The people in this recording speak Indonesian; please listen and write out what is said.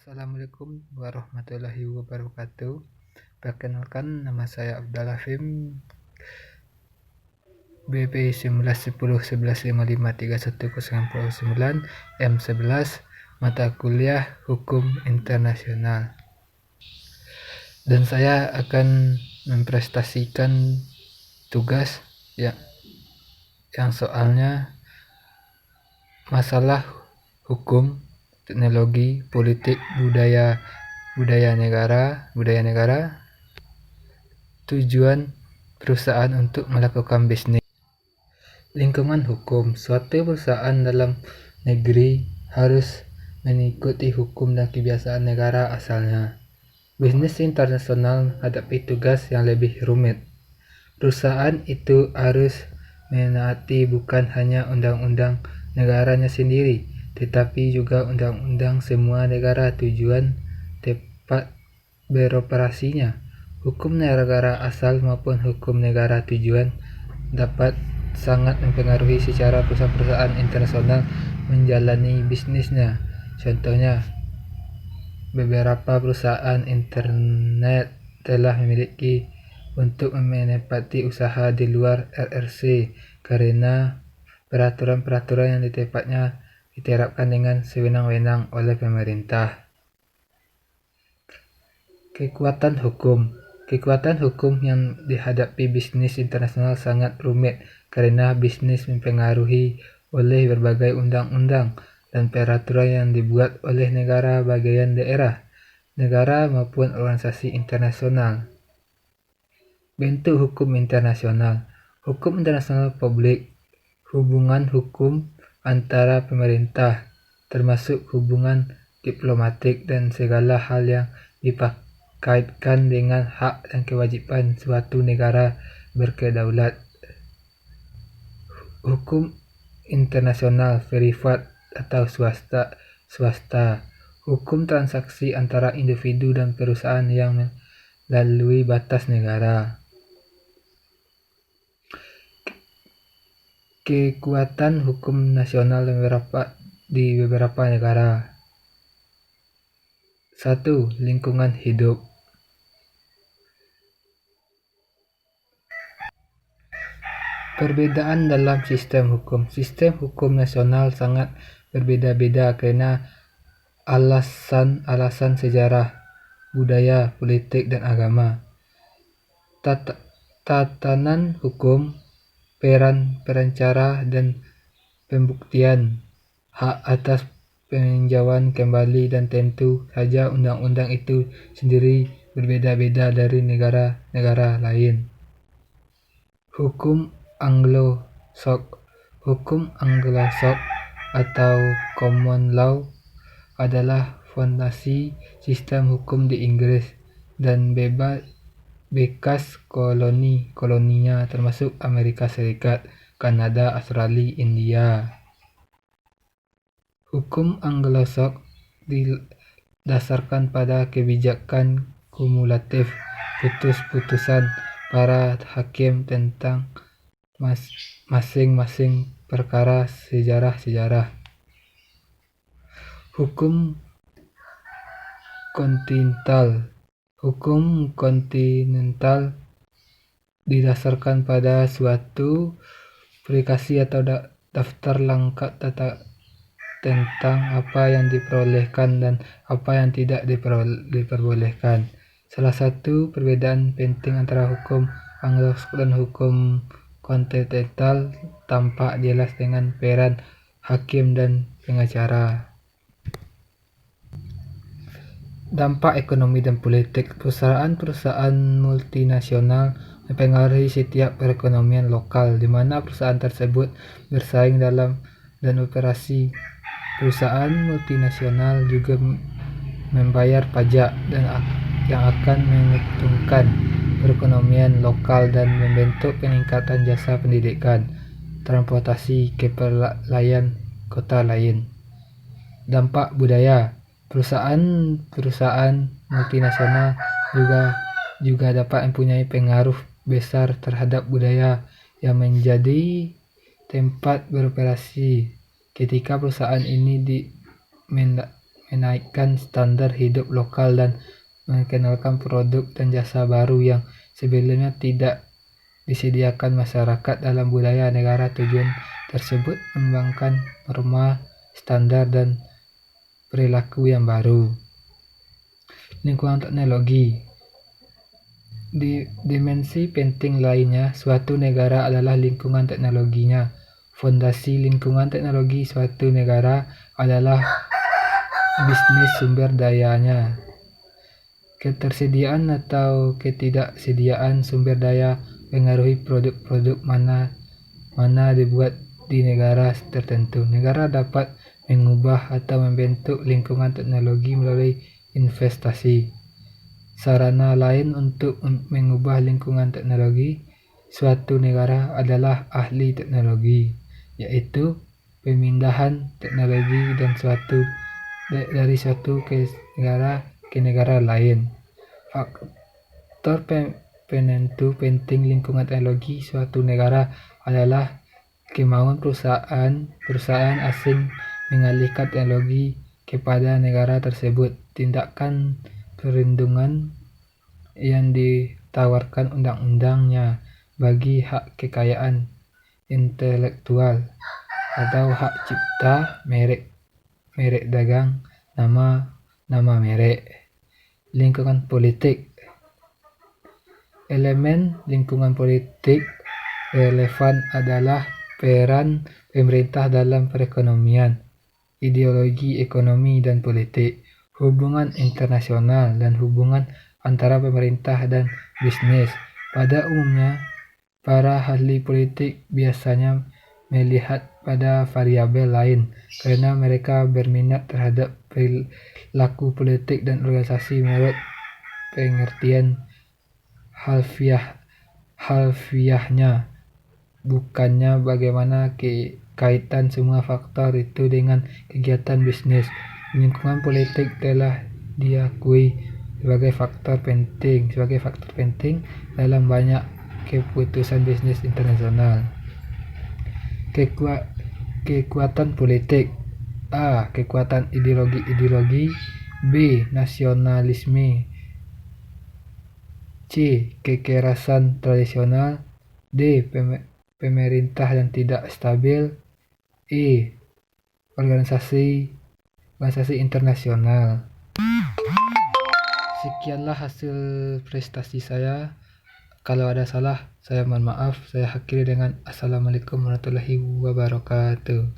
Assalamualaikum warahmatullahi wabarakatuh. Perkenalkan, nama saya Abdal Hafim, BP 191011553109, M11, mata kuliah Hukum Internasional. Dan saya akan mempresentasikan tugas yang soalnya masalah hukum, teknologi, politik, budaya negara, tujuan perusahaan untuk melakukan bisnis. Lingkungan hukum. Suatu perusahaan dalam negeri harus mengikuti hukum dan kebiasaan negara asalnya. Bisnis internasional menghadapi tugas yang lebih rumit. Perusahaan itu harus menaati bukan hanya undang-undang negaranya sendiri, tetapi juga undang-undang semua negara tujuan tempat beroperasinya. Hukum negara asal maupun hukum negara tujuan dapat sangat mempengaruhi secara perusahaan-perusahaan internasional menjalani bisnisnya. Contohnya, beberapa perusahaan internet telah memiliki untuk menempati usaha di luar RRC karena peraturan-peraturan yang diterapkan dengan sewenang-wenang oleh pemerintah. Kekuatan hukum. Kekuatan hukum yang dihadapi bisnis internasional sangat rumit karena bisnis mempengaruhi oleh berbagai undang-undang dan peraturan yang dibuat oleh negara bagian daerah, negara maupun organisasi internasional. Bentuk hukum internasional. Hukum internasional publik, hubungan hukum antara pemerintah, termasuk hubungan diplomatik dan segala hal yang dikaitkan dengan hak dan kewajiban suatu negara berkedaulat. Hukum internasional privat atau swasta. Hukum transaksi antara individu dan perusahaan yang melalui batas negara. Kekuatan hukum nasional di beberapa negara. 1. Lingkungan hidup. Perbedaan dalam sistem hukum. Sistem hukum nasional sangat berbeda-beda karena alasan sejarah, budaya, politik, dan agama. Tatanan hukum, peran perancara dan pembuktian, hak atas peninjauan kembali, dan tentu saja undang-undang itu sendiri berbeda-beda dari negara-negara lain. Hukum Anglo-Saxon. Hukum Anglo-Saxon atau Common Law adalah fondasi sistem hukum di Inggris dan bekas koloninya termasuk Amerika Serikat, Kanada, Australia, India. Hukum Anglo-Saxon didasarkan pada kebijakan kumulatif putusan para hakim tentang masing-masing perkara sejarah. Hukum kontinental. Hukum kontinental didasarkan pada suatu aplikasi atau daftar lengkap tentang apa yang diperbolehkan dan apa yang tidak diperbolehkan. Salah satu perbedaan penting antara hukum Anglo-Saxon dan hukum kontinental tampak jelas dengan peran hakim dan pengacara. Dampak ekonomi dan politik. Perusahaan multinasional mempengaruhi setiap perekonomian lokal, di mana perusahaan tersebut bersaing dalam dan operasi. Perusahaan multinasional juga membayar pajak yang akan menguntungkan perekonomian lokal dan membentuk peningkatan jasa pendidikan, transportasi, keperluan kota lain. Dampak budaya. Perusahaan multinasional juga dapat mempunyai pengaruh besar terhadap budaya yang menjadi tempat beroperasi. Ketika perusahaan ini menaikkan standar hidup lokal dan mengenalkan produk dan jasa baru yang sebelumnya tidak disediakan masyarakat dalam budaya negara. Tujuan tersebut mengembangkan norma, standar, dan perilaku yang baru. Lingkungan teknologi. Dimensi penting lainnya suatu negara adalah lingkungan teknologinya. Fondasi lingkungan teknologi suatu negara adalah bisnis sumber dayanya. Ketersediaan atau ketidaksediaan sumber daya mengaruhi produk-produk mana dibuat di negara tertentu. Negara dapat mengubah atau membentuk lingkungan teknologi melalui investasi. Sarana lain untuk mengubah lingkungan teknologi suatu negara adalah ahli teknologi, yaitu pemindahan teknologi dari suatu negara ke negara lain. Faktor penentu penting lingkungan teknologi suatu negara adalah kemauan perusahaan asing mengalihkan teknologi kepada negara tersebut. Tindakan perlindungan yang ditawarkan undang-undangnya bagi hak kekayaan intelektual atau hak cipta, merek dagang, nama merek. Lingkungan politik. Elemen lingkungan politik relevan adalah peran pemerintah dalam perekonomian, ideologi ekonomi dan politik, hubungan internasional, dan hubungan antara pemerintah dan bisnis. Pada umumnya, para ahli politik biasanya melihat pada variabel lain karena mereka berminat terhadap perilaku politik dan organisasi menurut pengertian harfiahnya, bukannya bagaimana kaitan semua faktor itu dengan kegiatan bisnis. Lingkungan politik telah diakui sebagai faktor penting dalam banyak keputusan bisnis internasional. Kekuatan politik. A. Kekuatan ideologi. B. Nasionalisme. C. Kekerasan tradisional. D. Pemerintah yang tidak stabil. E. Organisasi internasional. Sekianlah hasil prestasi saya. Kalau ada salah, saya mohon maaf. Saya akhiri dengan Assalamualaikum warahmatullahi wabarakatuh.